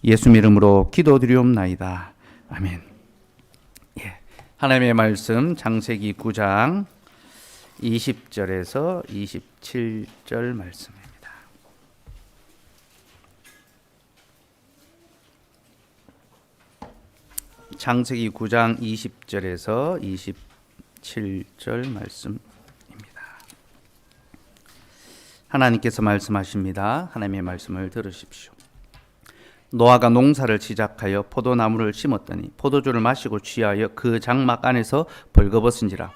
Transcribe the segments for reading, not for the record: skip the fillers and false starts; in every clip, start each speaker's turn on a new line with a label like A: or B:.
A: 예수 이름으로 기도드리옵나이다. 아멘. 예. 하나님의 말씀 창세기 9장 20절에서 27절 말씀입니다. 창세기 9장 20절에서 27절 말씀입니다. 하나님께서 말씀하십니다. 하나님의 말씀을 들으십시오. 노아가 농사를 시작하여 포도나무를 심었더니 포도주를 마시고 취하여 그 장막 안에서 벌거벗은지라.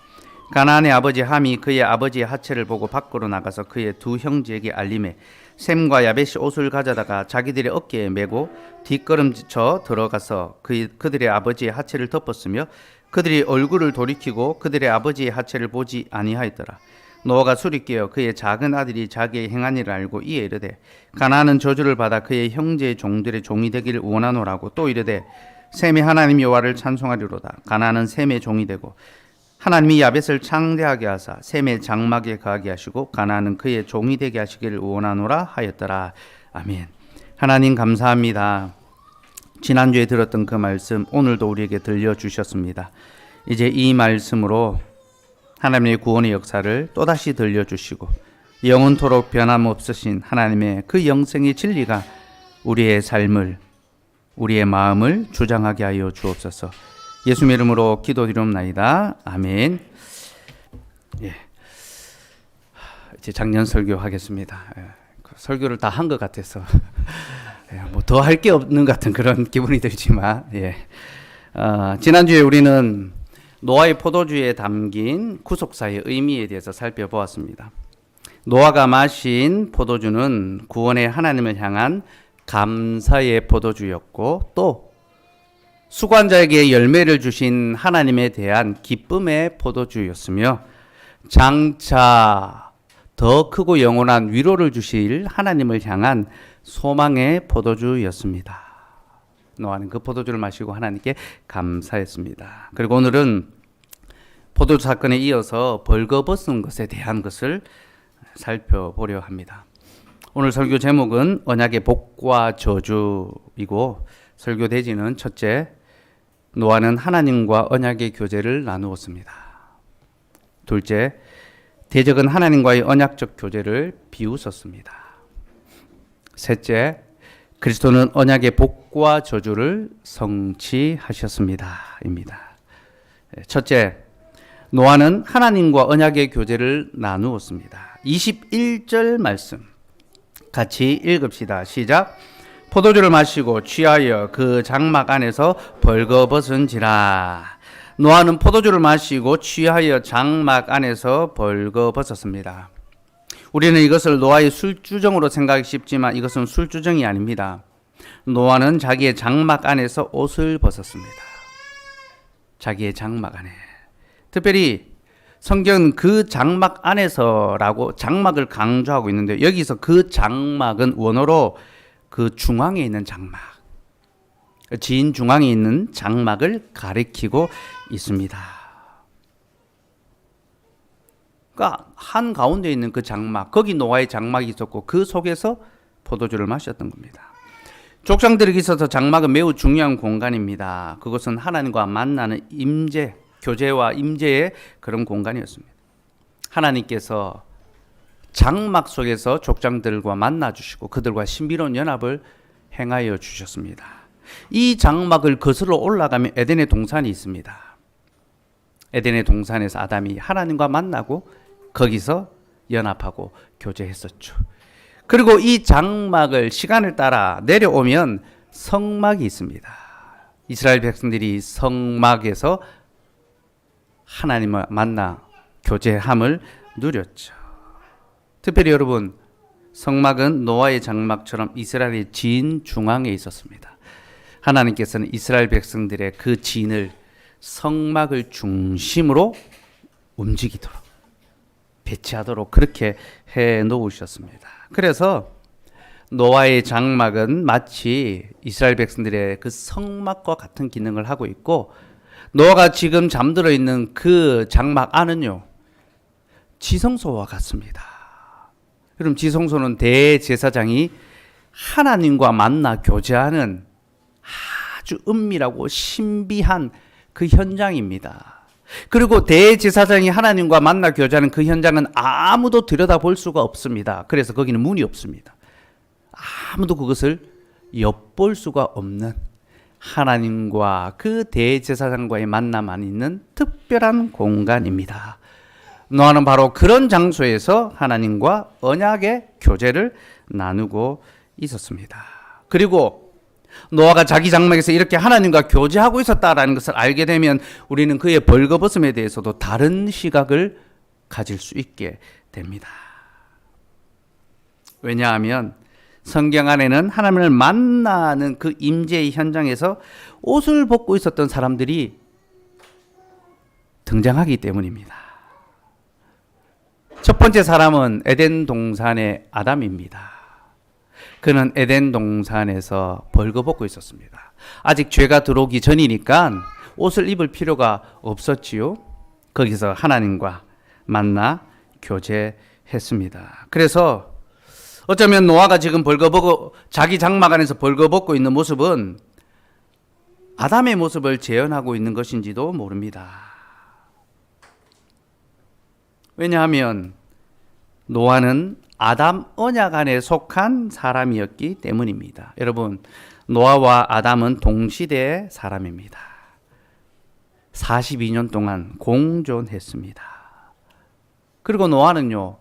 A: 가나안의 아버지 함이 그의 아버지의 하체를 보고 밖으로 나가서 그의 두 형제에게 알림해 셈과 야벳이 옷을 가져다가 자기들의 어깨에 메고 뒷걸음쳐 들어가서 그들의 아버지의 하체를 덮었으며 그들이 얼굴을 돌이키고 그들의 아버지의 하체를 보지 아니하였더라. 노아가 술이 깨어 그의 작은 아들이 자기의 행한 일을 알고 이에 이르되 가나안은 저주를 받아 그의 형제의 종들의 종이 되기를 원하노라고 또 이르되 셈이 하나님 여호와를 찬송하리로다. 가나안은 셈의 종이 되고 하나님이 야벳을 창대하게 하사 셈의 장막에 거하게 하시고 가나안은 그의 종이 되게 하시기를 원하노라 하였더라. 아멘. 하나님 감사합니다. 지난주에 들었던 그 말씀 오늘도 우리에게 들려주셨습니다. 이제 이 말씀으로 하나님의 구원의 역사를 또다시 들려주시고 영원토록 변함없으신 하나님의 그 영생의 진리가 우리의 삶을, 우리의 마음을 주장하게 하여 주옵소서. 예수 이름으로 기도드리옵나이다. 아멘. 예. 이제 작년 설교하겠습니다. 설교를 다 한 것 같아서 뭐 더 할 게 없는 것 같은 그런 기분이 들지만, 지난주에 우리는 노아의 포도주에 담긴 구속사의 의미에 대해서 살펴보았습니다. 노아가 마신 포도주는 구원의 하나님을 향한 감사의 포도주였고 또 수관자에게 열매를 주신 하나님에 대한 기쁨의 포도주였으며 장차 더 크고 영원한 위로를 주실 하나님을 향한 소망의 포도주였습니다. 노아는 그 포도주를 마시고 하나님께 감사했습니다. 그리고 오늘은 포도주 사건에 이어서 벌거벗은 것에 대한 것을 살펴보려 합니다. 오늘 설교 제목은 언약의 복과 저주이고 설교 대지는 첫째, 노아는 하나님과 언약의 교제를 나누었습니다. 둘째, 대적은 하나님과의 언약적 교제를 비웃었습니다. 셋째, 그리스도는 언약의 복과 저주를 성취하셨습니다. 입니다. 첫째, 노아는 하나님과 언약의 교제를 나누었습니다. 21절 말씀 같이 읽읍시다. 시작. 포도주를 마시고 취하여 그 장막 안에서 벌거벗은지라. 노아는 포도주를 마시고 취하여 장막 안에서 벌거벗었습니다. 우리는 이것을 노아의 술주정으로 생각하기 쉽지만 이것은 술주정이 아닙니다. 노아는 자기의 장막 안에서 옷을 벗었습니다. 자기의 장막 안에. 특별히 성경은 그 장막 안에서라고 장막을 강조하고 있는데 여기서 그 장막은 원어로 그 중앙에 있는 장막, 지인 중앙에 있는 장막을 가리키고 있습니다. 그러니까 한 가운데 있는 그 장막, 거기 노아의 장막이 있었고 그 속에서 포도주를 마셨던 겁니다. 족장들에게 있어서 장막은 매우 중요한 공간입니다. 그것은 하나님과 만나는 임재, 교제와 임재의 그런 공간이었습니다. 하나님께서 장막 속에서 족장들과 만나 주시고 그들과 신비로운 연합을 행하여 주셨습니다. 이 장막을 거슬러 올라가면 에덴의 동산이 있습니다. 에덴의 동산에서 아담이 하나님과 만나고 거기서 연합하고 교제했었죠. 그리고 이 장막을 시간을 따라 내려오면 성막이 있습니다. 이스라엘 백성들이 성막에서 하나님을 만나 교제함을 누렸죠. 특별히 여러분, 성막은 노아의 장막처럼 이스라엘의 진 중앙에 있었습니다. 하나님께서는 이스라엘 백성들의 그 진을 성막을 중심으로 움직이도록 배치하도록 그렇게 해 놓으셨습니다. 그래서 노아의 장막은 마치 이스라엘 백성들의 그 성막과 같은 기능을 하고 있고 노아가 지금 잠들어 있는 그 장막 안은요 지성소와 같습니다. 그럼 지성소는 대제사장이 하나님과 만나 교제하는 아주 은밀하고 신비한 그 현장입니다. 그리고 대제사장이 하나님과 만나 교제하는 그 현장은 아무도 들여다볼 수가 없습니다. 그래서 거기는 문이 없습니다. 아무도 그것을 엿볼 수가 없는 하나님과 그 대제사장과의 만나만 있는 특별한 공간입니다. 노아는 바로 그런 장소에서 하나님과 언약의 교제를 나누고 있었습니다. 그리고 노아가 자기 장막에서 이렇게 하나님과 교제하고 있었다라는 것을 알게 되면 우리는 그의 벌거벗음에 대해서도 다른 시각을 가질 수 있게 됩니다. 왜냐하면 성경 안에는 하나님을 만나는 그 임재의 현장에서 옷을 벗고 있었던 사람들이 등장하기 때문입니다. 첫 번째 사람은 에덴 동산의 아담입니다. 그는 에덴 동산에서 벌거벗고 있었습니다. 아직 죄가 들어오기 전이니까 옷을 입을 필요가 없었지요. 거기서 하나님과 만나 교제했습니다. 그래서 어쩌면 노아가 지금 벌거벗고 자기 장막 안에서 벌거벗고 있는 모습은 아담의 모습을 재현하고 있는 것인지도 모릅니다. 왜냐하면 노아는 아담 언약 안에 속한 사람이었기 때문입니다. 여러분, 노아와 아담은 동시대의 사람입니다. 42년 동안 공존했습니다. 그리고 노아는요,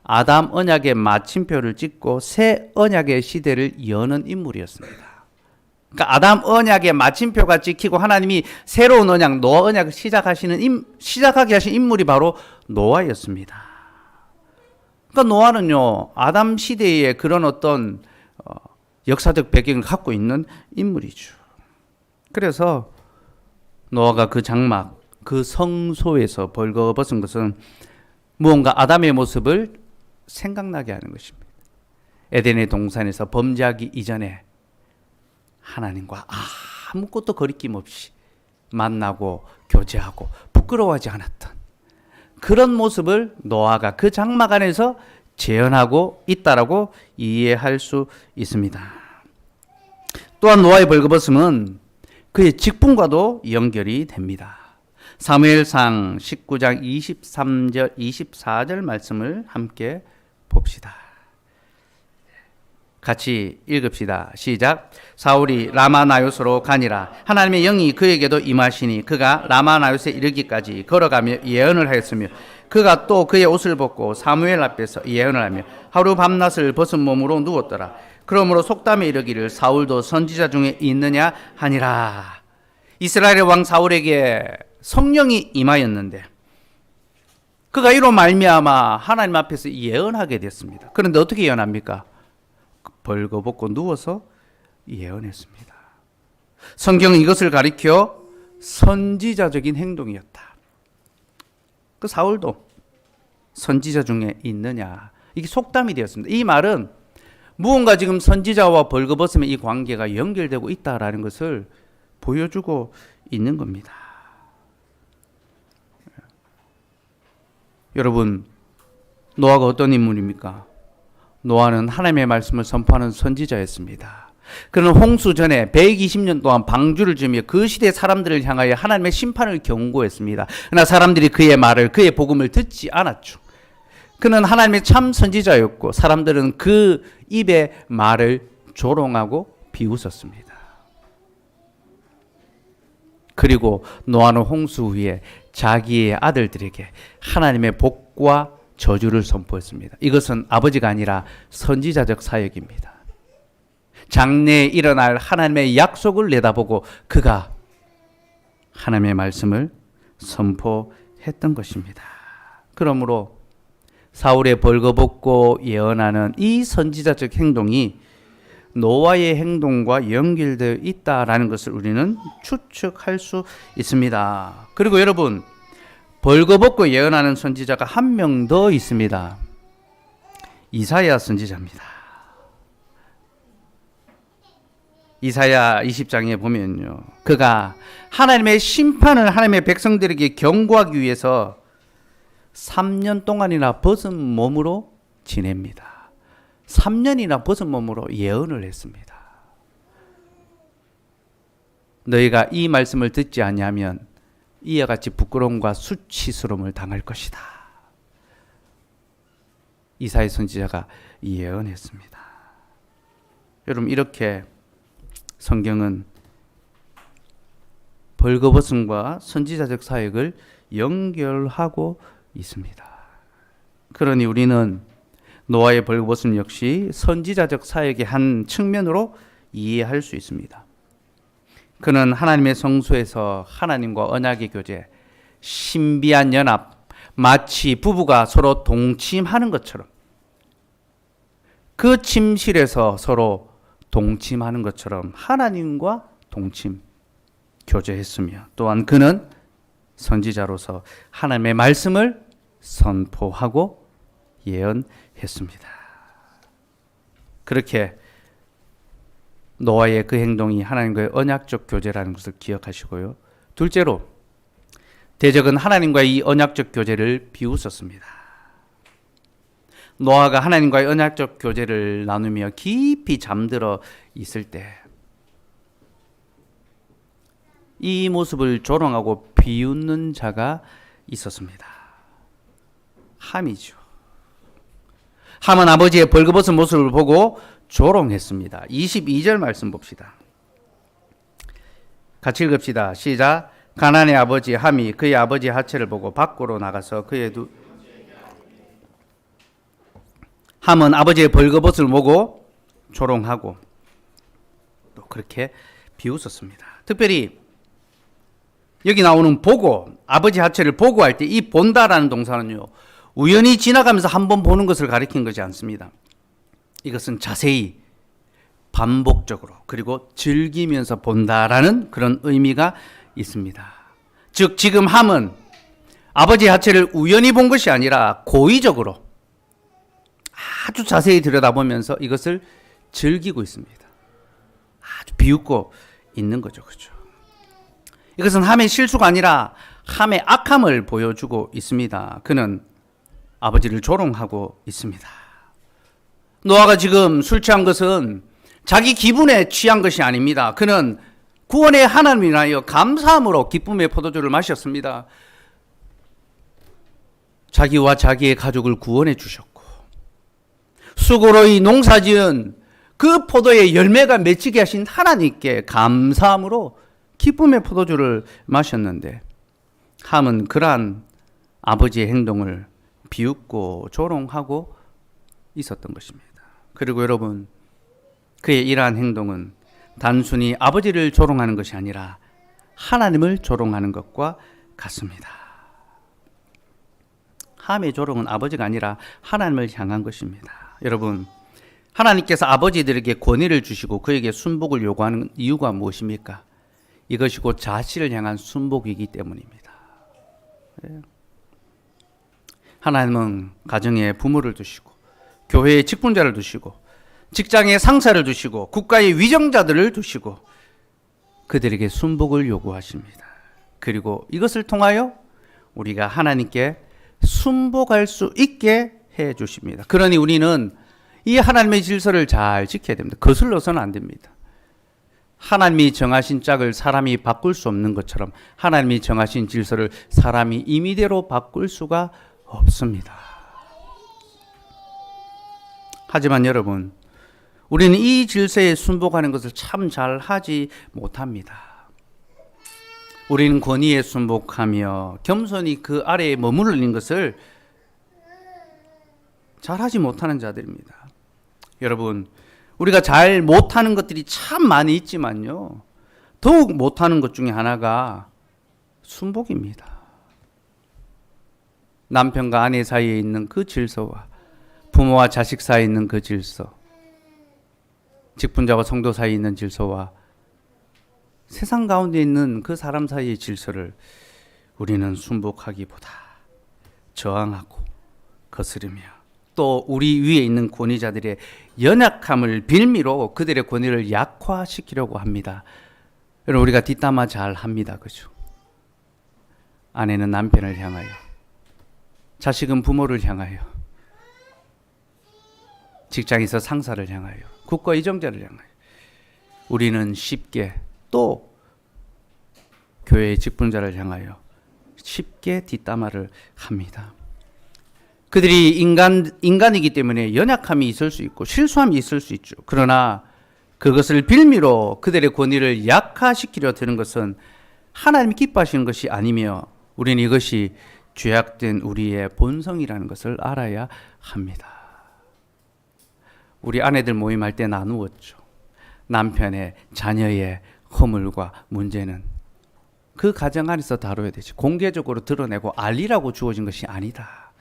A: 아담 언약의 마침표를 찍고 새 언약의 시대를 여는 인물이었습니다. 그러니까 아담 언약의 마침표가 찍히고 하나님이 새로운 언약, 노아 언약을 시작하게 하신 인물이 바로 노아였습니다. 그러니까 노아는요, 아담 시대의 그런 어떤 역사적 배경을 갖고 있는 인물이죠. 그래서 노아가 그 장막, 그 성소에서 벌거벗은 것은 무언가 아담의 모습을 생각나게 하는 것입니다. 에덴의 동산에서 범죄하기 이전에 하나님과 아무것도 거리낌 없이 만나고 교제하고 부끄러워하지 않았던 그런 모습을 노아가 그 장막 안에서 재현하고 있다라고 이해할 수 있습니다. 또한 노아의 벌거벗음은 그의 직분과도 연결이 됩니다. 사무엘상 19장 23절 24절 말씀을 함께 봅시다. 같이 읽읍시다. 시작. 사울이 라마나요스로 가니라. 하나님의 영이 그에게도 임하시니 그가 라마나요스에 이르기까지 걸어가며 예언을 하였으며 그가 또 그의 옷을 벗고 사무엘 앞에서 예언을 하며 하루 밤낮을 벗은 몸으로 누웠더라. 그러므로 속담에 이르기를 사울도 선지자 중에 있느냐 하니라. 이스라엘의 왕 사울에게 성령이 임하였는데 그가 이로 말미암아 하나님 앞에서 예언하게 됐습니다. 그런데 어떻게 예언합니까? 벌거벗고 누워서 예언했습니다. 성경은 이것을 가리켜 선지자적인 행동이었다. 그 사울도 선지자 중에 있느냐, 이게 속담이 되었습니다. 이 말은 무언가 지금 선지자와 벌거벗음의 이 관계가 연결되고 있다라는 것을 보여주고 있는 겁니다. 여러분, 노아가 어떤 인물입니까? 노아는 하나님의 말씀을 선포하는 선지자였습니다. 그는 홍수 전에 120년 동안 방주를 지으며 그 시대 사람들을 향하여 하나님의 심판을 경고했습니다. 그러나 사람들이 그의 말을, 그의 복음을 듣지 않았죠. 그는 하나님의 참 선지자였고 사람들은 그 입의 말을 조롱하고 비웃었습니다. 그리고 노아는 홍수 후에 자기의 아들들에게 하나님의 복과 저주를 선포했습니다. 이것은 아버지가 아니라 선지자적 사역입니다. 장래에 일어날 하나님의 약속을 내다보고 그가 하나님의 말씀을 선포했던 것입니다. 그러므로 사울의 벌거벗고 예언하는 이 선지자적 행동이 노아의 행동과 연결되어 있다라는 것을 우리는 추측할 수 있습니다. 그리고 여러분, 벌거벗고 예언하는 선지자가 한 명 더 있습니다. 이사야 선지자입니다. 이사야 20장에 보면요, 그가 하나님의 심판을 하나님의 백성들에게 경고하기 위해서 3년 동안이나 벗은 몸으로 지냅니다. 3년이나 벗은 몸으로 예언을 했습니다. 너희가 이 말씀을 듣지 아니하면 이와 같이 부끄러움과 수치스러움을 당할 것이다. 이사야 선지자가 예언했습니다. 여러분, 이렇게 성경은 벌거벗음과 선지자적 사역을 연결하고 있습니다. 그러니 우리는 노아의 벌거벗음 역시 선지자적 사역의 한 측면으로 이해할 수 있습니다. 그는 하나님의 성소에서 하나님과 언약의 교제, 신비한 연합, 마치 부부가 서로 동침하는 것처럼, 그 침실에서 서로 동침하는 것처럼 하나님과 동침, 교제했으며, 또한 그는 선지자로서 하나님의 말씀을 선포하고 예언했습니다. 그렇게 노아의 그 행동이 하나님과의 언약적 교제라는 것을 기억하시고요. 둘째로, 대적은 하나님과의 이 언약적 교제를 비웃었습니다. 노아가 하나님과의 언약적 교제를 나누며 깊이 잠들어 있을 때 이 모습을 조롱하고 비웃는 자가 있었습니다. 함이죠. 함은 아버지의 벌거벗은 모습을 보고 조롱했습니다. 22절 말씀 봅시다. 같이 읽읍시다. 시작. 가나안의 아버지 함이 그의 아버지의 하체를 보고 밖으로 나가서 함은 아버지의 벌거벗을 보고 조롱하고 또 그렇게 비웃었습니다. 특별히 여기 나오는 보고, 아버지 하체를 보고 할 때 이 본다라는 동사는요, 우연히 지나가면서 한번 보는 것을 가리킨 것이 않습니다. 이것은 자세히 반복적으로 그리고 즐기면서 본다라는 그런 의미가 있습니다. 즉 지금 함은 아버지의 하체를 우연히 본 것이 아니라 고의적으로 아주 자세히 들여다보면서 이것을 즐기고 있습니다. 아주 비웃고 있는 거죠. 그렇죠? 이것은 함의 실수가 아니라 함의 악함을 보여주고 있습니다. 그는 아버지를 조롱하고 있습니다. 노아가 지금 술 취한 것은 자기 기분에 취한 것이 아닙니다. 그는 구원의 하나님을 인하여 감사함으로 기쁨의 포도주를 마셨습니다. 자기와 자기의 가족을 구원해 주셨고 수고로이 농사지은 그 포도의 열매가 맺히게 하신 하나님께 감사함으로 기쁨의 포도주를 마셨는데, 함은 그러한 아버지의 행동을 비웃고 조롱하고 있었던 것입니다. 그리고 여러분, 그의 이러한 행동은 단순히 아버지를 조롱하는 것이 아니라 하나님을 조롱하는 것과 같습니다. 함의 조롱은 아버지가 아니라 하나님을 향한 것입니다. 여러분, 하나님께서 아버지들에게 권위를 주시고 그에게 순복을 요구하는 이유가 무엇입니까? 이것이 곧 자신을 향한 순복이기 때문입니다. 하나님은 가정에 부모를 두시고 교회에 직분자를 두시고 직장에 상사를 두시고 국가의 위정자들을 두시고 그들에게 순복을 요구하십니다. 그리고 이것을 통하여 우리가 하나님께 순복할 수 있게 해 주십니다. 그러니 우리는 이 하나님의 질서를 잘 지켜야 됩니다. 거슬러서는 안 됩니다. 하나님이 정하신 짝을 사람이 바꿀 수 없는 것처럼 하나님이 정하신 질서를 사람이 임의대로 바꿀 수가 없습니다. 하지만 여러분, 우리는 이 질서에 순복하는 것을 참 잘하지 못합니다. 우리는 권위에 순복하며 겸손히 그 아래에 머무르는 것을 잘하지 못하는 자들입니다. 여러분, 우리가 잘 못하는 것들이 참 많이 있지만요, 더욱 못하는 것 중에 하나가 순복입니다. 남편과 아내 사이에 있는 그 질서와 부모와 자식 사이에 있는 그 질서, 직분자와 성도 사이에 있는 질서와 세상 가운데 있는 그 사람 사이의 질서를 우리는 순복하기보다 저항하고 거스르며 또 우리 위에 있는 권위자들의 연약함을 빌미로 그들의 권위를 약화시키려고 합니다. 여러분, 우리가 뒷담화 잘 합니다. 그죠? 아내는 남편을 향하여, 자식은 부모를 향하여, 직장에서 상사를 향하여, 국가 이정자를 향하여 우리는 쉽게 또 교회의 직분자를 향하여 쉽게 뒷담화를 합니다. 그들이 인간이기 때문에 연약함이 있을 수 있고 실수함이 있을 수 있죠. 그러나 그것을 빌미로 그들의 권위를 약화시키려 드는 것은 하나님이 기뻐하시는 것이 아니며 우리는 이것이 죄악된 우리의 본성이라는 것을 알아야 합니다. 우리 아내들 모임할 때 나누었죠. 남편의 자녀의 허물과 문제는 그 가정 안에서 다뤄야 되지. 공개적으로 드러내고 알리라고 주어진 것이 아니다.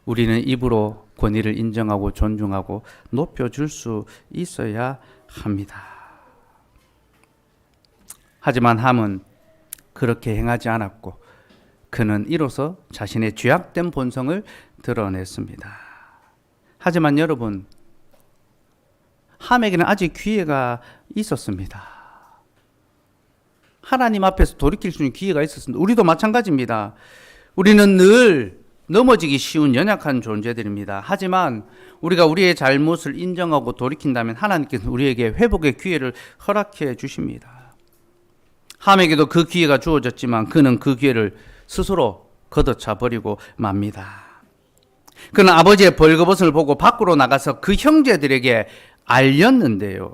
A: 우리는 입으로 권위를 인정하고 존중하고 높여줄 수 있어야 합니다. 하지만 함은 그렇게 행하지 않았고 그는 이로써 자신의 죄악된 본성을 드러냈습니다. 하지만 여러분, 함에게는 아직 기회가 있었습니다. 하나님 앞에서 돌이킬 수 있는 기회가 있었습니다. 우리도 마찬가지입니다. 우리는 늘 넘어지기 쉬운 연약한 존재들입니다. 하지만 우리가 우리의 잘못을 인정하고 돌이킨다면 하나님께서 우리에게 회복의 기회를 허락해 주십니다. 함에게도 그 기회가 주어졌지만 그는 그 기회를 스스로 걷어차 버리고 맙니다. 그는 아버지의 벌거벗음을 보고 밖으로 나가서 그 형제들에게 알렸는데요.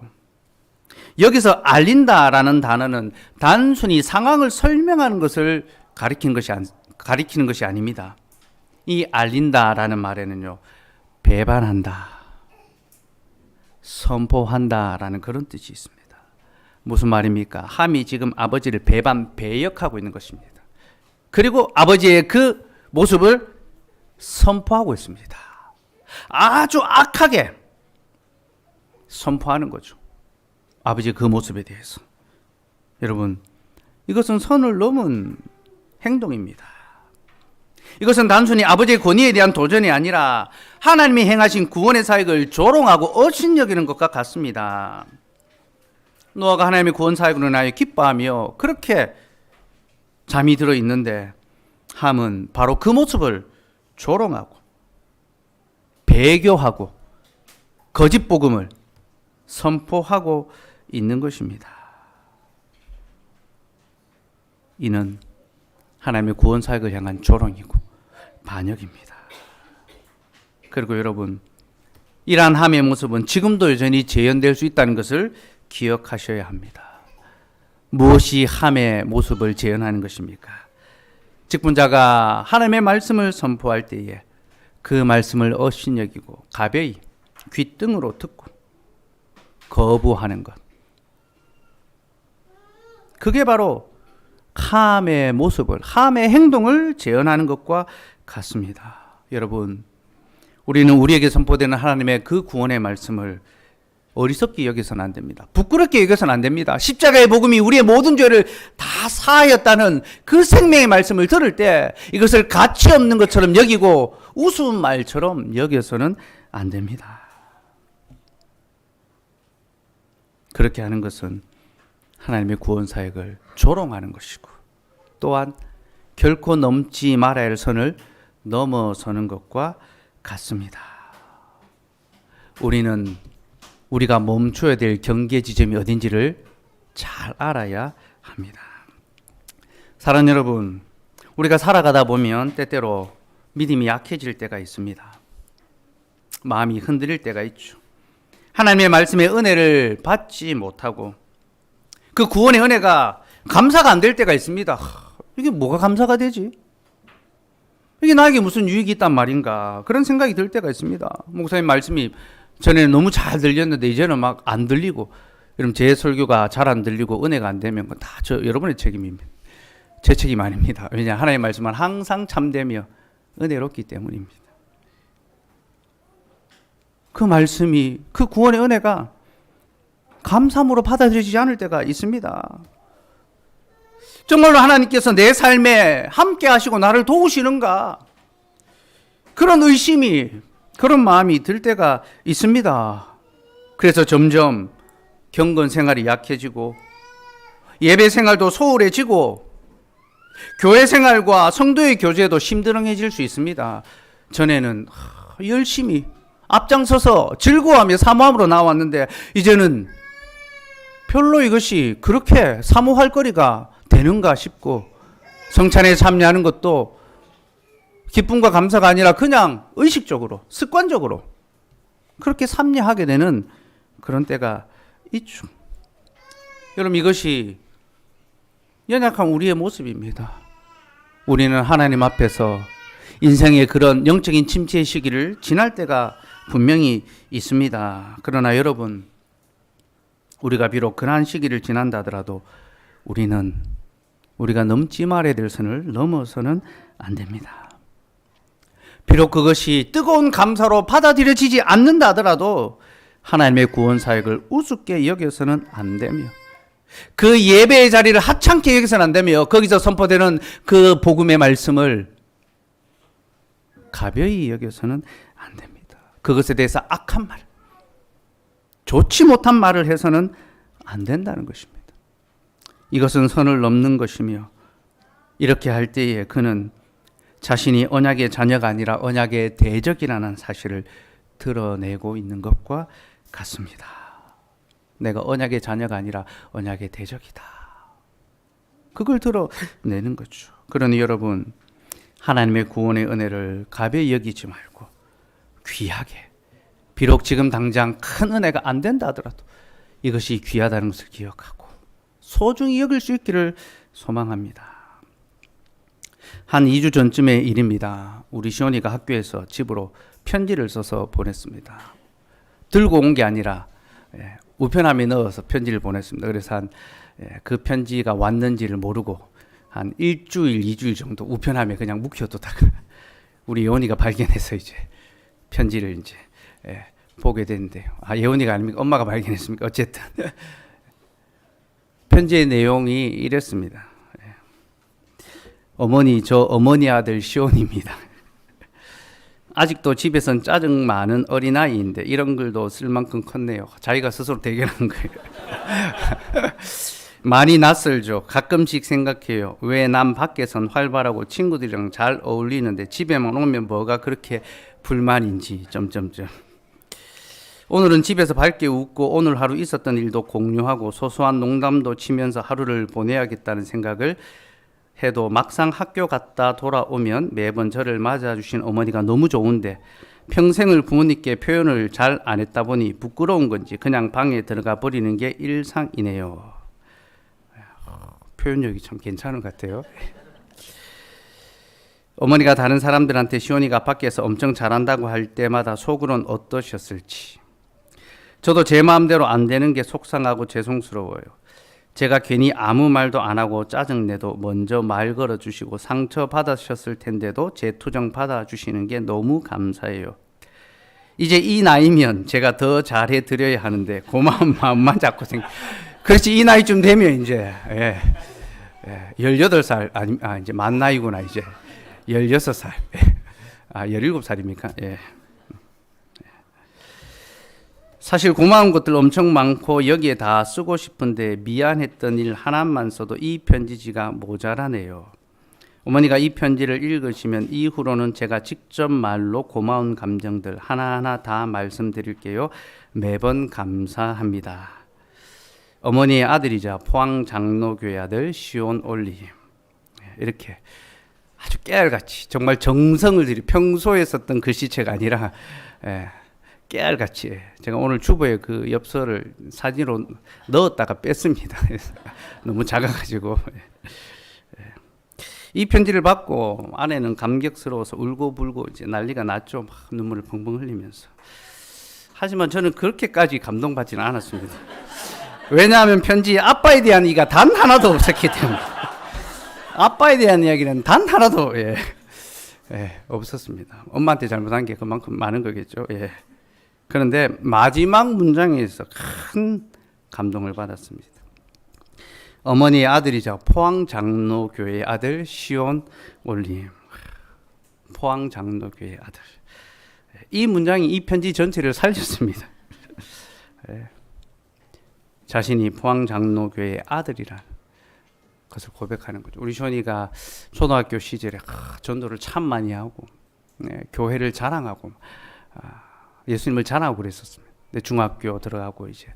A: 여기서 알린다라는 단어는 단순히 상황을 설명하는 것을 가리키는 것이 아닙니다. 이 알린다라는 말에는요, 배반한다, 선포한다라는 그런 뜻이 있습니다. 무슨 말입니까? 함이 지금 아버지를 배역하고 있는 것입니다. 그리고 아버지의 그 모습을 선포하고 있습니다. 아주 악하게 선포하는 거죠. 아버지의 그 모습에 대해서. 여러분, 이것은 선을 넘은 행동입니다. 이것은 단순히 아버지의 권위에 대한 도전이 아니라 하나님이 행하신 구원의 사역을 조롱하고 업신여기는 것과 같습니다. 노아가 하나님의 구원 사역으로 인하여 기뻐하며 그렇게 잠이 들어 있는데 함은 바로 그 모습을 조롱하고 배교하고 거짓 복음을 선포하고 있는 것입니다. 이는 하나님의 구원 사역을 향한 조롱이고 반역입니다. 그리고 여러분, 이러한 함의 모습은 지금도 여전히 재현될 수 있다는 것을 기억하셔야 합니다. 무엇이 함의 모습을 재현하는 것입니까? 직분자가 하나님의 말씀을 선포할 때에 그 말씀을 업신여기고 가벼이 귓등으로 듣고 거부하는 것. 그게 바로 함의 모습을, 함의 행동을 재현하는 것과 같습니다. 여러분, 우리는 우리에게 선포되는 하나님의 그 구원의 말씀을 어리석게 여기서는 안 됩니다. 부끄럽게 여기서는 안 됩니다. 십자가의 복음이 우리의 모든 죄를 다 사하였다는 그 생명의 말씀을 들을 때 이것을 가치 없는 것처럼 여기고 우스운 말처럼 여겨서는 안 됩니다. 그렇게 하는 것은 하나님의 구원 사역을 조롱하는 것이고 또한 결코 넘지 말아야 할 선을 넘어서는 것과 같습니다. 우리는 우리가 멈춰야 될 경계 지점이 어딘지를 잘 알아야 합니다. 사랑하는 여러분, 우리가 살아가다 보면 때때로 믿음이 약해질 때가 있습니다. 마음이 흔들릴 때가 있죠. 하나님의 말씀의 은혜를 받지 못하고 그 구원의 은혜가 감사가 안 될 때가 있습니다. 이게 뭐가 감사가 되지? 이게 나에게 무슨 유익이 있단 말인가? 그런 생각이 들 때가 있습니다. 목사님 말씀이 전에는 너무 잘 들렸는데 이제는 막 안 들리고, 여러분 제 설교가 잘 안 들리고 은혜가 안 되면 다 여러분의 책임입니다. 제 책임 아닙니다. 왜냐, 하나님의 말씀은 항상 참되며 은혜롭기 때문입니다. 그 말씀이, 그 구원의 은혜가 감사함으로 받아들여지지 않을 때가 있습니다. 정말로 하나님께서 내 삶에 함께 하시고 나를 도우시는가? 그런 의심이, 그런 마음이 들 때가 있습니다. 그래서 점점 경건 생활이 약해지고 예배 생활도 소홀해지고 교회 생활과 성도의 교제도 심드렁해질 수 있습니다. 전에는 열심히 앞장서서 즐거워하며 사모함으로 나왔는데 이제는 별로 이것이 그렇게 사모할 거리가 되는가 싶고, 성찬에 참여하는 것도 기쁨과 감사가 아니라 그냥 의식적으로, 습관적으로 그렇게 참여하게 되는 그런 때가 있죠. 여러분, 이것이 연약한 우리의 모습입니다. 우리는 하나님 앞에서 인생의 그런 영적인 침체의 시기를 지날 때가 분명히 있습니다. 그러나 여러분, 우리가 비록 그러한 시기를 지난다 하더라도 우리가 넘지 말아야 될 선을 넘어서는 안 됩니다. 비록 그것이 뜨거운 감사로 받아들여지지 않는다 하더라도 하나님의 구원 사역을 우습게 여겨서는 안 되며, 그 예배의 자리를 하찮게 여겨서는 안 되며, 거기서 선포되는 그 복음의 말씀을 가벼이 여겨서는 안 됩니다. 그것에 대해서 악한 말, 좋지 못한 말을 해서는 안 된다는 것입니다. 이것은 선을 넘는 것이며, 이렇게 할 때에 그는 자신이 언약의 자녀가 아니라 언약의 대적이라는 사실을 드러내고 있는 것과 같습니다. 내가 언약의 자녀가 아니라 언약의 대적이다. 그걸 드러내는 거죠. 그러니 여러분, 하나님의 구원의 은혜를 가벼이 여기지 말고 귀하게, 비록 지금 당장 큰 은혜가 안 된다 하더라도 이것이 귀하다는 것을 기억하고 소중히 여길 수 있기를 소망합니다. 한 2주 전쯤의 일입니다. 우리 시온이가 학교에서 집으로 편지를 써서 보냈습니다. 들고 온 게 아니라 우편함에 넣어서 편지를 보냈습니다. 그래서 그 편지가 왔는지를 모르고 한 일주일, 2주일 정도 우편함에 그냥 묵혀두다가 우리 예원이가 발견해서 이제 편지를 이제 보게 됐는데요. 예원이가 아닙니까? 엄마가 발견했습니까? 어쨌든 편지의 내용이 이랬습니다. 어머니, 저 어머니 아들 시온입니다. 아직도 집에선 짜증 많은 어린아이인데 이런 글도 쓸 만큼 컸네요. 자기가 스스로 대견한 거예요. 많이 낯설죠. 가끔씩 생각해요. 왜 남 밖에선 활발하고 친구들이랑 잘 어울리는데 집에만 오면 뭐가 그렇게 불만인지. 오늘은 집에서 밝게 웃고 오늘 하루 있었던 일도 공유하고 소소한 농담도 치면서 하루를 보내야겠다는 생각을 해도 막상 학교 갔다 돌아오면 매번 저를 맞아주신 어머니가 너무 좋은데 평생을 부모님께 표현을 잘 안 했다 보니 부끄러운 건지 그냥 방에 들어가 버리는 게 일상이네요. 표현력이 참 괜찮은 것 같아요. 어머니가 다른 사람들한테 시온이가 밖에서 엄청 잘한다고 할 때마다 속으론 어떠셨을지. 저도 제 마음대로 안 되는 게 속상하고 죄송스러워요. 제가 괜히 아무 말도 안 하고 짜증내도 먼저 말 걸어주시고 상처 받으셨을 텐데도 제 투정 받아주시는 게 너무 감사해요. 이제 이 나이면 제가 더 잘해드려야 하는데 고마운 마음만 자꾸 그렇지, 이 나이쯤 되면 이제 18살 이제 만 나이구나. 이제 16살 17살입니까? 사실 고마운 것들 엄청 많고 여기에 다 쓰고 싶은데 미안했던 일 하나만 써도 이 편지지가 모자라네요. 어머니가 이 편지를 읽으시면 이후로는 제가 직접 말로 고마운 감정들 하나하나 다 말씀드릴게요. 매번 감사합니다. 어머니의 아들이자 포항 장로교회 아들 시온 올리. 이렇게 아주 깨알같이 정말 정성을 들이 평소에 썼던 글씨체가 아니라 깨알같이 제가 오늘 주보에 그 엽서를 사진으로 넣었다가 뺐습니다. 너무 작아가지고 이 편지를 받고 아내는 감격스러워서 울고불고 이제 난리가 났죠. 막 눈물을 펑펑 흘리면서. 하지만 저는 그렇게까지 감동받지는 않았습니다. 왜냐하면 편지에 아빠에 대한 이가 단 하나도 없었기 때문에. 아빠에 대한 이야기는 단 하나도 없었습니다. 엄마한테 잘못한 게 그만큼 많은 거겠죠. 그런데 마지막 문장에서 큰 감동을 받았습니다. 어머니의 아들이자 포항 장로교회 아들 시온 올림. 포항 장로교회 아들. 이 문장이 이 편지 전체를 살렸습니다. 자신이 포항 장로교회의 아들이라는 것을 고백하는 거죠. 우리 시온이가 초등학교 시절에 전도를 참 많이 하고 교회를 자랑하고 예수님을 자랑하고 그랬었습니다. 근데 중학교 들어가고 이제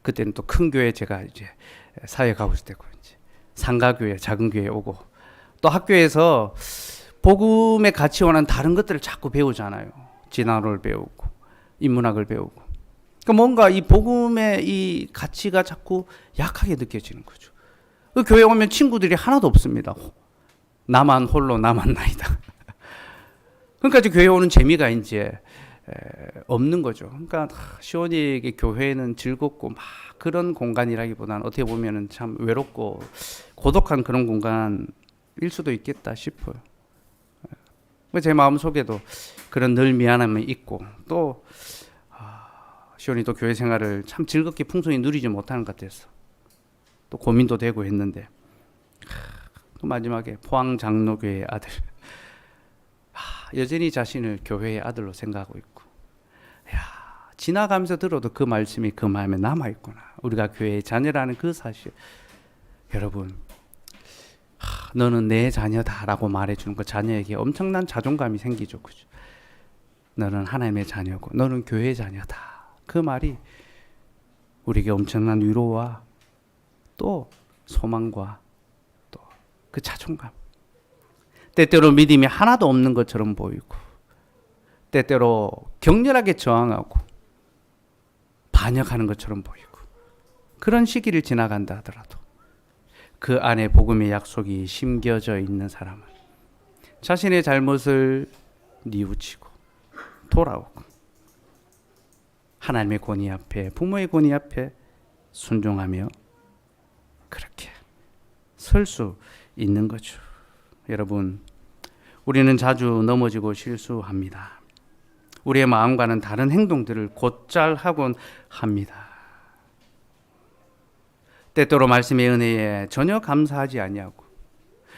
A: 그때는 또 큰 교회 제가 이제 사회 가고 있을 때고 이제 상가교회, 작은 교회에 오고 또 학교에서 복음의 가치와는 다른 것들을 자꾸 배우잖아요. 진화론을 배우고 인문학을 배우고. 그러니까 뭔가 이 복음의 이 가치가 자꾸 약하게 느껴지는 거죠. 그 교회 오면 친구들이 하나도 없습니다. 나만 홀로 남았나이다. 그러니까 이제 교회 오는 재미가 이제 없는 거죠. 그러니까 시온이에게 교회는 즐겁고 막 그런 공간이라기보다는 어떻게 보면은 참 외롭고 고독한 그런 공간일 수도 있겠다 싶어요. 제 마음 속에도 그런 늘 미안함이 있고 또 시온이 또 교회 생활을 참 즐겁게 풍성히 누리지 못하는 것 같아서 또 고민도 되고 했는데 또 마지막에 포항 장로교회의 아들 여전히 자신을 교회의 아들로 생각하고 있고 지나가면서 들어도 그 말씀이 그 마음에 남아있구나. 우리가 교회의 자녀라는 그 사실. 여러분 너는 내 자녀다라고 말해주는 거 자녀에게 엄청난 자존감이 생기죠. 그죠? 너는 하나님의 자녀고 너는 교회의 자녀다. 그 말이 우리에게 엄청난 위로와 또 소망과 또 그 자존감. 때때로 믿음이 하나도 없는 것처럼 보이고 때때로 격렬하게 저항하고 반역하는 것처럼 보이고 그런 시기를 지나간다 하더라도 그 안에 복음의 약속이 심겨져 있는 사람은 자신의 잘못을 뉘우치고 돌아오고 하나님의 권위 앞에 부모의 권위 앞에 순종하며 그렇게 설 수 있는 거죠. 여러분 우리는 자주 넘어지고 실수합니다. 우리의 마음과는 다른 행동들을 곧잘 하곤 합니다. 때때로 말씀의 은혜에 전혀 감사하지 아니하고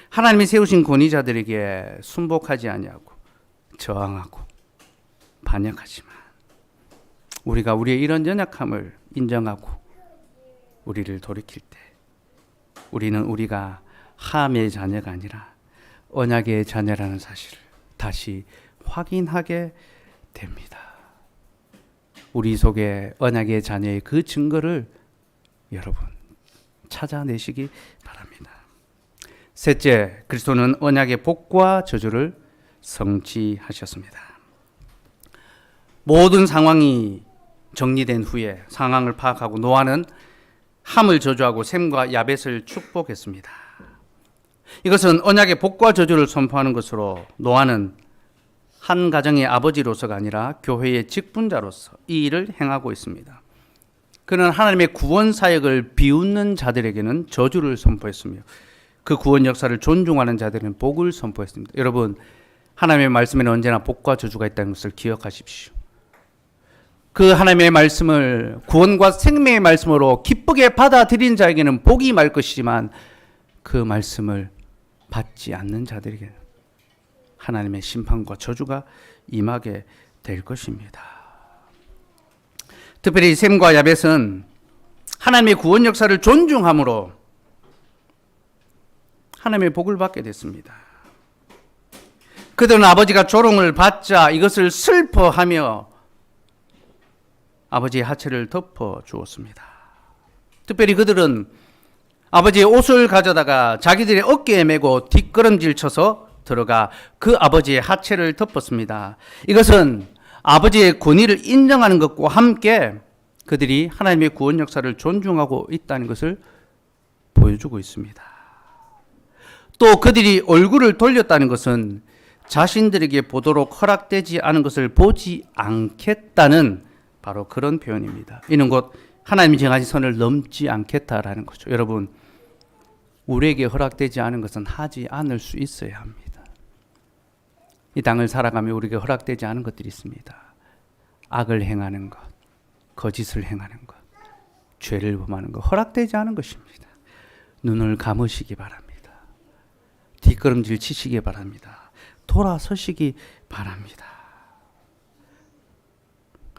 A: 하나님이 세우신 권위자들에게 순복하지 아니하고 저항하고 반역하지만 우리가 우리의 이런 연약함을 인정하고 우리를 돌이킬 때 우리는 우리가 함의 자녀가 아니라 언약의 자녀라는 사실을 다시 확인하게 됩니다. 우리 속에 언약의 자녀의 그 증거를 여러분 찾아내시기 바랍니다. 셋째, 그리스도는 언약의 복과 저주를 성취하셨습니다. 모든 상황이 정리된 후에 상황을 파악하고 노아는 함을 저주하고 셈과 야벳을 축복했습니다. 이것은 언약의 복과 저주를 선포하는 것으로 노아는 한 가정의 아버지로서가 아니라 교회의 직분자로서 이 일을 행하고 있습니다. 그는 하나님의 구원 사역을 비웃는 자들에게는 저주를 선포했으며 그 구원 역사를 존중하는 자들에게는 복을 선포했습니다. 여러분, 하나님의 말씀에는 언제나 복과 저주가 있다는 것을 기억하십시오. 그 하나님의 말씀을 구원과 생명의 말씀으로 기쁘게 받아들인 자에게는 복이 임할 것이지만 그 말씀을 받지 않는 자들에게는 하나님의 심판과 저주가 임하게 될 것입니다. 특별히 셈과 야벳은 하나님의 구원 역사를 존중함으로 하나님의 복을 받게 됐습니다. 그들은 아버지가 조롱을 받자 이것을 슬퍼하며 아버지의 하체를 덮어 주었습니다. 특별히 그들은 아버지의 옷을 가져다가 자기들의 어깨에 메고 뒷걸음질 쳐서 들어가 그 아버지의 하체를 덮었습니다. 이것은 아버지의 권위를 인정하는 것과 함께 그들이 하나님의 구원 역사를 존중하고 있다는 것을 보여주고 있습니다. 또 그들이 얼굴을 돌렸다는 것은 자신들에게 보도록 허락되지 않은 것을 보지 않겠다는 바로 그런 표현입니다. 이는 곧 하나님이 정하신 선을 넘지 않겠다라는 거죠. 여러분, 우리에게 허락되지 않은 것은 하지 않을 수 있어야 합니다. 이 땅을 살아가며 우리에게 허락되지 않은 것들이 있습니다. 악을 행하는 것, 거짓을 행하는 것, 죄를 범하는 것, 허락되지 않은 것입니다. 눈을 감으시기 바랍니다. 뒷걸음질 치시기 바랍니다. 돌아서시기 바랍니다.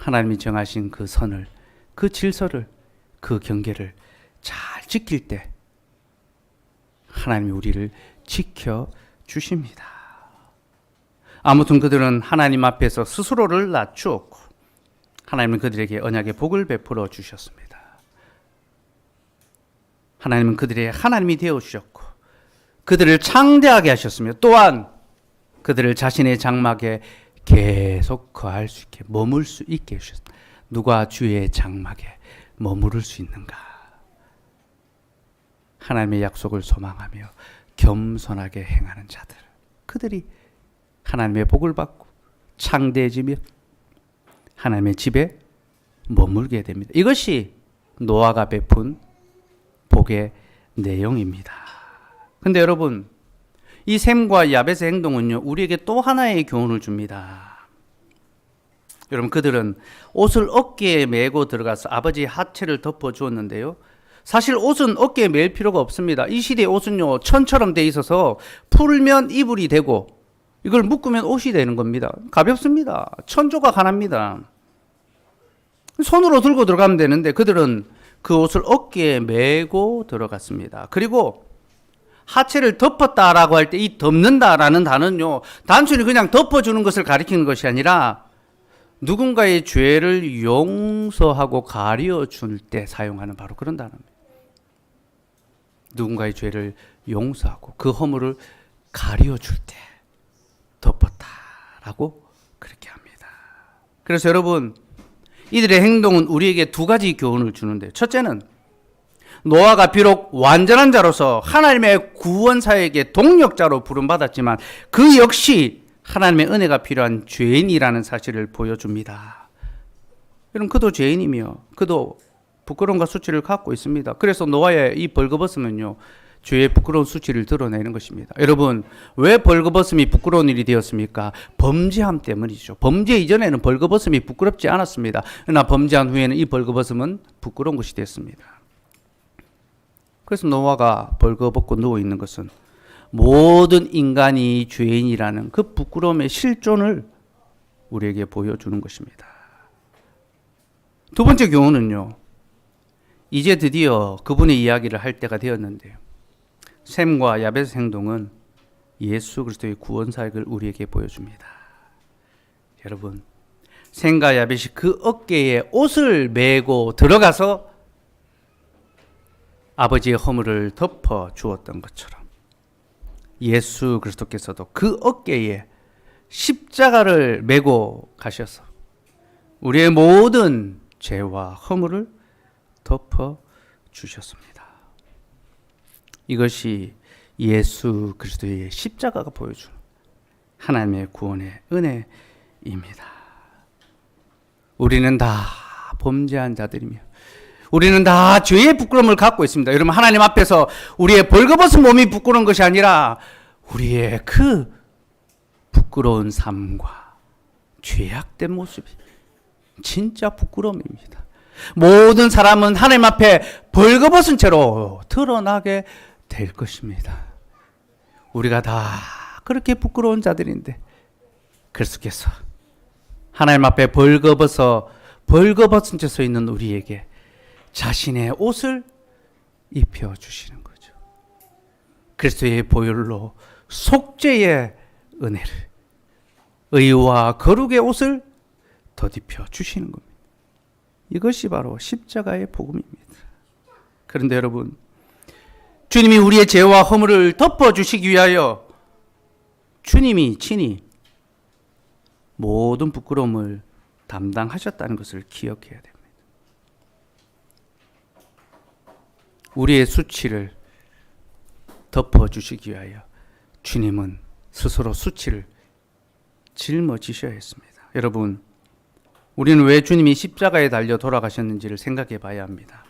A: 하나님이 정하신 그 선을, 그 질서를, 그 경계를 잘 지킬 때 하나님이 우리를 지켜주십니다. 아무튼 그들은 하나님 앞에서 스스로를 낮추었고 하나님은 그들에게 언약의 복을 베풀어 주셨습니다. 하나님은 그들의 하나님이 되어주셨고 그들을 창대하게 하셨으며 또한 그들을 자신의 장막에 계속 거할 수 있게 머물 수 있게 해주셨습니다. 누가 주의 장막에 머무를 수 있는가? 하나님의 약속을 소망하며 겸손하게 행하는 자들, 그들이 하나님의 복을 받고 창대해지며 하나님의 집에 머물게 됩니다. 이것이 노아가 베푼 복의 내용입니다. 근데 여러분, 이 셈과 야벳의 행동은요, 우리에게 또 하나의 교훈을 줍니다. 여러분, 그들은 옷을 어깨에 메고 들어가서 아버지의 하체를 덮어 주었는데요. 사실 옷은 어깨에 멜 필요가 없습니다. 이 시대의 옷은요, 천처럼 돼 있어서 풀면 이불이 되고 이걸 묶으면 옷이 되는 겁니다. 가볍습니다. 천조각 하나입니다. 손으로 들고 들어가면 되는데 그들은 그 옷을 어깨에 메고 들어갔습니다. 그리고 하체를 덮었다라고 할 때 이 덮는다라는 단어는요, 단순히 그냥 덮어주는 것을 가리키는 것이 아니라 누군가의 죄를 용서하고 가려줄 때 사용하는 바로 그런 단어입니다. 누군가의 죄를 용서하고 그 허물을 가려줄 때 덮었다라고 그렇게 합니다. 그래서 여러분, 이들의 행동은 우리에게 두 가지 교훈을 주는데, 첫째는 노아가 비록 완전한 자로서 하나님의 구원사에게 동력자로 부름받았지만 그 역시 하나님의 은혜가 필요한 죄인이라는 사실을 보여줍니다. 여러분, 그도 죄인이며 그도 부끄러움과 수치를 갖고 있습니다. 그래서 노아의 이 벌거벗음은요, 죄의 부끄러운 수치를 드러내는 것입니다. 여러분, 왜 벌거벗음이 부끄러운 일이 되었습니까? 범죄함 때문이죠. 범죄 이전에는 벌거벗음이 부끄럽지 않았습니다. 그러나 범죄한 후에는 이 벌거벗음은 부끄러운 것이 됐습니다. 그래서 노아가 벌거벗고 누워 있는 것은 모든 인간이 죄인이라는 그 부끄러움의 실존을 우리에게 보여주는 것입니다. 두 번째 교훈은요, 이제 드디어 그분의 이야기를 할 때가 되었는데요, 셈과 야벳의 행동은 예수 그리스도의 구원 사역을 우리에게 보여줍니다. 여러분, 셈과 야벳이 그 어깨에 옷을 메고 들어가서 아버지의 허물을 덮어 주었던 것처럼 예수 그리스도께서도 그 어깨에 십자가를 메고 가셔서 우리의 모든 죄와 허물을 덮어 주셨습니다. 이것이 예수 그리스도의 십자가가 보여주는 하나님의 구원의 은혜입니다. 우리는 다 범죄한 자들이며 우리는 다 죄의 부끄러움을 갖고 있습니다. 여러분, 하나님 앞에서 우리의 벌거벗은 몸이 부끄러운 것이 아니라 우리의 그 부끄러운 삶과 죄악된 모습이 진짜 부끄러움입니다. 모든 사람은 하나님 앞에 벌거벗은 채로 드러나게 될 것입니다. 우리가 다 그렇게 부끄러운 자들인데 그리스도께서 하나님 앞에 벌거벗은 채 서 있는 우리에게 자신의 옷을 입혀주시는 거죠. 그리스도의 보혈로 속죄의 은혜를, 의와 거룩의 옷을 덧입혀 주시는 겁니다. 이것이 바로 십자가의 복음입니다. 그런데 여러분, 주님이 우리의 죄와 허물을 덮어주시기 위하여 주님이 친히 모든 부끄러움을 담당하셨다는 것을 기억해야 됩니다. 우리의 수치를 덮어주시기 위하여 주님은 스스로 수치를 짊어지셔야 했습니다. 여러분, 우리는 왜 주님이 십자가에 달려 돌아가셨는지를 생각해 봐야 합니다.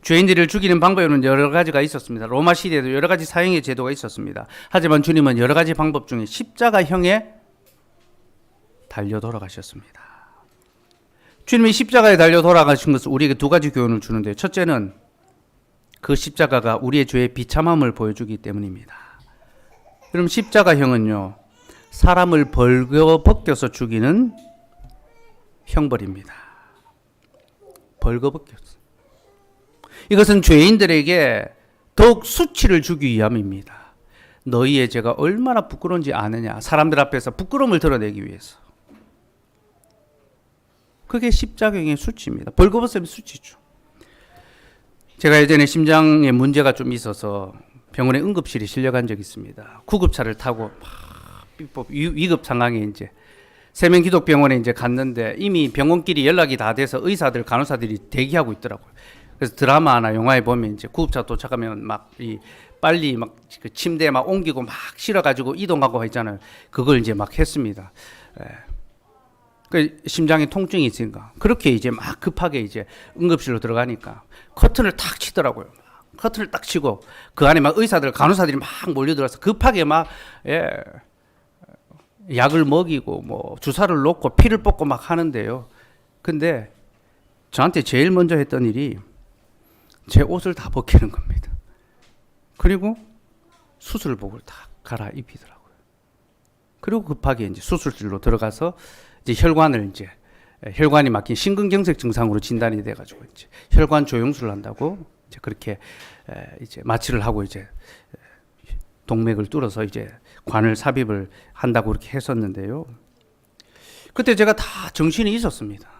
A: 죄인들을 죽이는 방법에는 여러 가지가 있었습니다. 로마 시대에도 여러 가지 사형의 제도가 있었습니다. 하지만 주님은 여러 가지 방법 중에 십자가형에 달려 돌아가셨습니다. 주님이 십자가에 달려 돌아가신 것은 우리에게 두 가지 교훈을 주는데, 첫째는 그 십자가가 우리의 죄의 비참함을 보여주기 때문입니다. 그럼 십자가형은요, 사람을 벌거벗겨서 죽이는 형벌입니다. 벌거벗겨서. 이것은 죄인들에게 더욱 수치를 주기 위함입니다. 너희의 죄가 얼마나 부끄러운지 아느냐. 사람들 앞에서 부끄러움을 드러내기 위해서. 그게 십자가형의 수치입니다. 벌거벗음의 수치죠. 제가 예전에 심장에 문제가 좀 있어서 병원에 응급실에 실려간 적이 있습니다. 구급차를 타고 막 위급 상황에 이제 세명기독병원에 이제 갔는데 이미 병원끼리 연락이 다 돼서 의사들, 간호사들이 대기하고 있더라고요. 그래서 드라마나 영화에 보면 이제 구급차 도착하면 막 빨리 막 그 침대에 막 옮기고 막 실어가지고 이동하고 있잖아요. 그걸 이제 막 했습니다. 그 심장에 통증이 있으니까 그렇게 이제 막 급하게 이제 응급실로 들어가니까 커튼을 탁 치더라고요. 커튼을 딱 치고 그 안에 막 의사들, 간호사들이 막 몰려들어서 급하게 막 약을 먹이고 뭐 주사를 놓고 피를 뽑고 막 하는데요. 근데 저한테 제일 먼저 했던 일이 제 옷을 다 벗기는 겁니다. 그리고 수술복을 다 갈아입히더라고요. 그리고 급하게 이제 수술실로 들어가서 이제 혈관이 막힌 심근경색 증상으로 진단이 돼가지고 이제 혈관 조영술을 한다고 이제 그렇게 이제 마취를 하고 이제 동맥을 뚫어서 이제 관을 삽입을 한다고 그렇게 했었는데요. 그때 제가 다 정신이 있었습니다.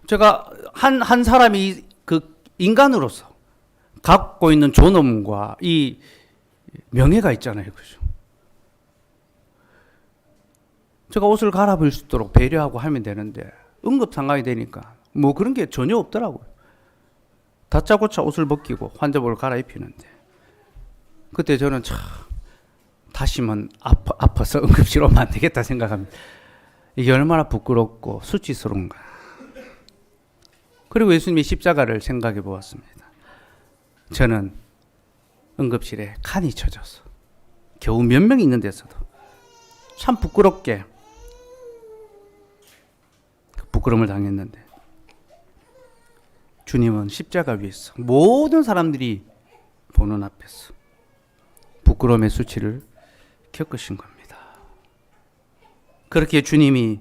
A: 제가 한 사람이 그 인간으로서 갖고 있는 존엄과 이 명예가 있잖아요. 그죠? 제가 옷을 갈아입을 수 있도록 배려하고 하면 되는데 응급 상황이 되니까 뭐 그런 게 전혀 없더라고요. 다짜고짜 옷을 벗기고 환자복을 갈아입히는데 그때 저는 참 다시는 아파서 응급실 오면 안 되겠다 생각합니다. 이게 얼마나 부끄럽고 수치스러운가. 그리고 예수님의 십자가를 생각해 보았습니다. 저는 응급실에 칸이 쳐져서 겨우 몇 명 있는 데서도 참 부끄럽게 부끄러움을 당했는데 주님은 십자가 위에서 모든 사람들이 보는 앞에서 부끄러움의 수치를 겪으신 겁니다. 그렇게 주님이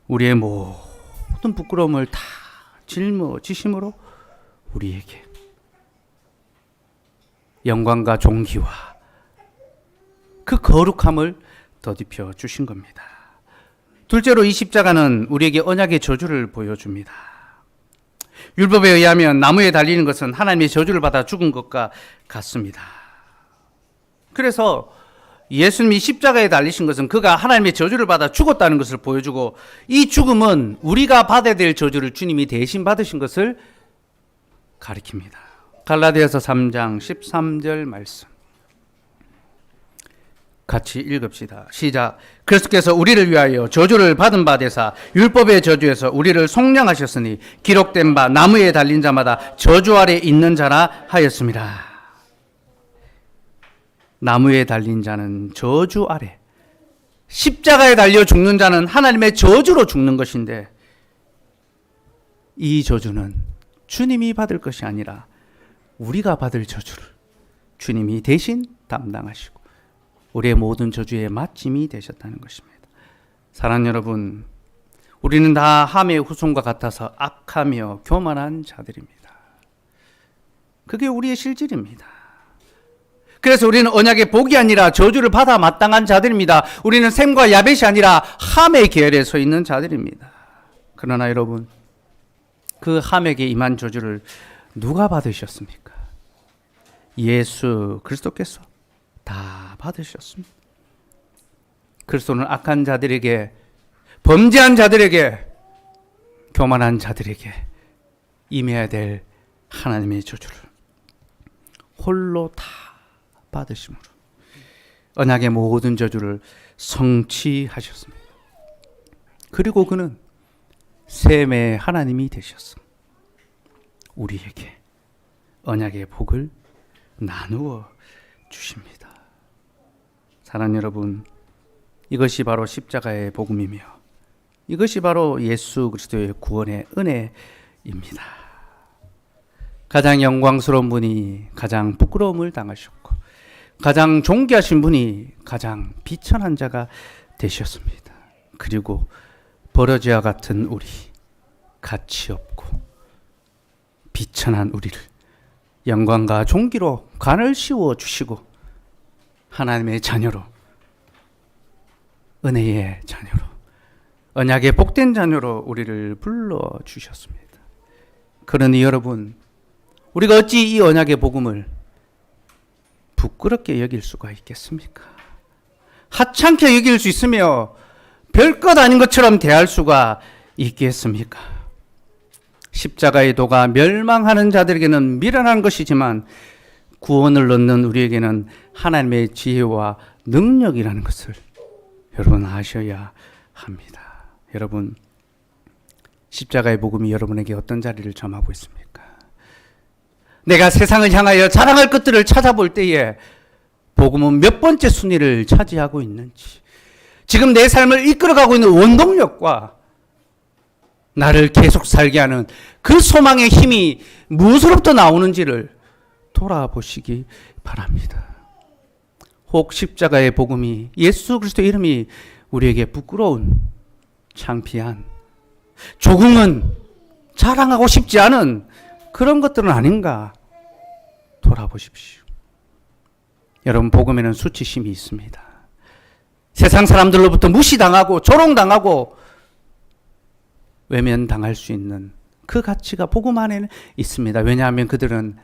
A: 우리의 모든 부끄러움을 다 짊어지심으로 우리에게 영광과 존귀와 그 거룩함을 더딥혀 주신 겁니다. 둘째로 이 십자가는 우리에게 언약의 저주를 보여줍니다. 율법에 의하면 나무에 달리는 것은 하나님의 저주를 받아 죽은 것과 같습니다. 그래서 예수님이 십자가에 달리신 것은 그가 하나님의 저주를 받아 죽었다는 것을 보여주고 이 죽음은 우리가 받아야 될 저주를 주님이 대신 받으신 것을 가리킵니다. 갈라디아서 3장 13절 말씀 같이 읽읍시다. 시작. 그리스도께서 우리를 위하여 저주를 받은 바 되사 율법의 저주에서 우리를 속량하셨으니 기록된 바 나무에 달린 자마다 저주 아래 있는 자라 하였습니다. 나무에 달린 자는 저주 아래, 십자가에 달려 죽는 자는 하나님의 저주로 죽는 것인데 이 저주는 주님이 받을 것이 아니라 우리가 받을 저주를 주님이 대신 담당하시고 우리의 모든 저주의 마침이 되셨다는 것입니다. 사랑하는 여러분, 우리는 다 함의 후손과 같아서 악하며 교만한 자들입니다. 그게 우리의 실질입니다. 그래서 우리는 언약의 복이 아니라 저주를 받아 마땅한 자들입니다. 우리는 셈과 야벳이 아니라 함의 계열에 서 있는 자들입니다. 그러나 여러분, 그 함에게 임한 저주를 누가 받으셨습니까? 예수 그리스도께서 다 받으셨습니다. 그리스도는 악한 자들에게, 범죄한 자들에게, 교만한 자들에게 임해야 될 하나님의 저주를 홀로 다 받으심으로 언약의 모든 저주를 성취하셨습니다. 그리고 그는 셈의 하나님이 되셔서 우리에게 언약의 복을 나누어 주십니다. 사랑하는 여러분, 이것이 바로 십자가의 복음이며 이것이 바로 예수 그리스도의 구원의 은혜입니다. 가장 영광스러운 분이 가장 부끄러움을 당하셨고 가장 존귀하신 분이 가장 비천한 자가 되셨습니다. 그리고 버러지와 같은 우리, 가치 없고 비천한 우리를 영광과 존귀로 관을 씌워 주시고 하나님의 자녀로, 은혜의 자녀로, 언약의 복된 자녀로 우리를 불러주셨습니다. 그러니 여러분, 우리가 어찌 이 언약의 복음을 부끄럽게 여길 수가 있겠습니까? 하찮게 여길 수 있으며 별것 아닌 것처럼 대할 수가 있겠습니까? 십자가의 도가 멸망하는 자들에게는 미련한 것이지만 구원을 얻는 우리에게는 하나님의 지혜와 능력이라는 것을 여러분 아셔야 합니다. 여러분, 십자가의 복음이 여러분에게 어떤 자리를 점하고 있습니까? 내가 세상을 향하여 자랑할 것들을 찾아볼 때에 복음은 몇 번째 순위를 차지하고 있는지, 지금 내 삶을 이끌어가고 있는 원동력과 나를 계속 살게 하는 그 소망의 힘이 무엇으로부터 나오는지를 돌아보시기 바랍니다. 혹 십자가의 복음이, 예수 그리스도의 이름이 우리에게 부끄러운, 창피한, 조금은 자랑하고 싶지 않은 그런 것들은 아닌가 돌아보십시오. 여러분, 복음에는 수치심이 있습니다. 세상 사람들로부터 무시당하고 조롱당하고 외면당할 수 있는 그 가치가 복음 안에는 있습니다. 왜냐하면 그들은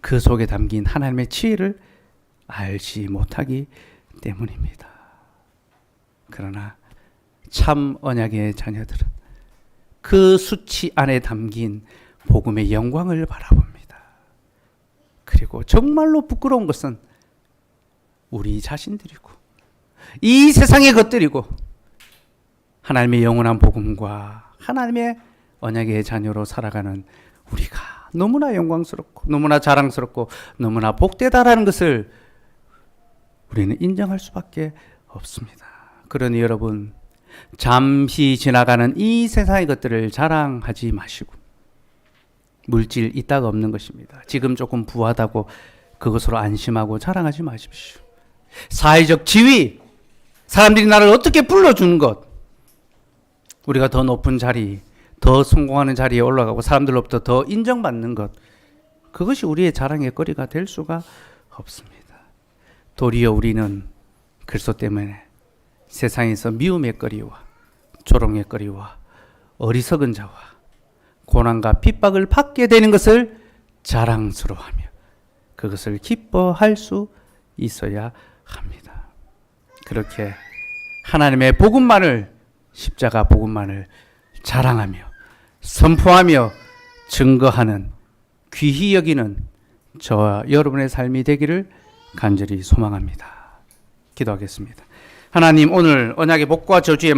A: 그 속에 담긴 하나님의 지혜를 알지 못하기 때문입니다. 그러나 참 언약의 자녀들은 그 수치 안에 담긴 복음의 영광을 바라봅니다. 그리고 정말로 부끄러운 것은 우리 자신들이고 이 세상의 것들이고 하나님의 영원한 복음과 하나님의 언약의 자녀로 살아가는 우리가 너무나 영광스럽고 너무나 자랑스럽고 너무나 복되다라는 것을 우리는 인정할 수밖에 없습니다. 그러니 여러분, 잠시 지나가는 이 세상의 것들을 자랑하지 마시고, 물질 있다가 없는 것입니다. 지금 조금 부하다고 그것으로 안심하고 자랑하지 마십시오. 사회적 지위, 사람들이 나를 어떻게 불러주는 것, 우리가 더 높은 자리, 더 성공하는 자리에 올라가고 사람들로부터 더 인정받는 것, 그것이 우리의 자랑의 거리가 될 수가 없습니다. 도리어 우리는 그리스도 때문에 세상에서 미움의 거리와 조롱의 거리와 어리석은 자와 고난과 핍박을 받게 되는 것을 자랑스러워하며 그것을 기뻐할 수 있어야 합니다. 그렇게 하나님의 복음만을, 십자가 복음만을 자랑하며 선포하며 증거하는, 귀히 여기는 저와 여러분의 삶이 되기를 간절히 소망합니다. 기도하겠습니다. 하나님, 오늘 언약의 복과 저주의